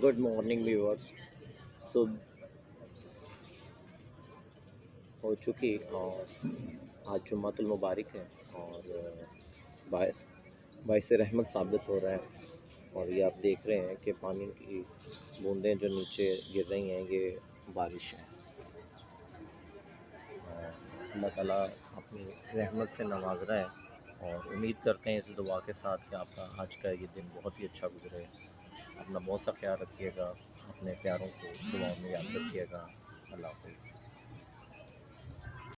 Good morning viewers. सुबह हो चुकी और आज जुम्मतुल मुबारक है और बायस बायस रहमत साबित हो रहा है। और ये आप देख रहे हैं कि पानी की बूंदें जो नीचे गिर रही हैं ये बारिश है। और अल्लाह ताला अपनी रहमत से नवाज रहा है और उम्मीद करते हैं इस दुआ के साथ कि आपका आज का ये दिन बहुत ही अच्छा गुजरे। अपना बहुत सा ख्याल रखिएगा, अपने प्यारों को दुआओं में याद रखिएगा। अल्लाह हाफ़िज़।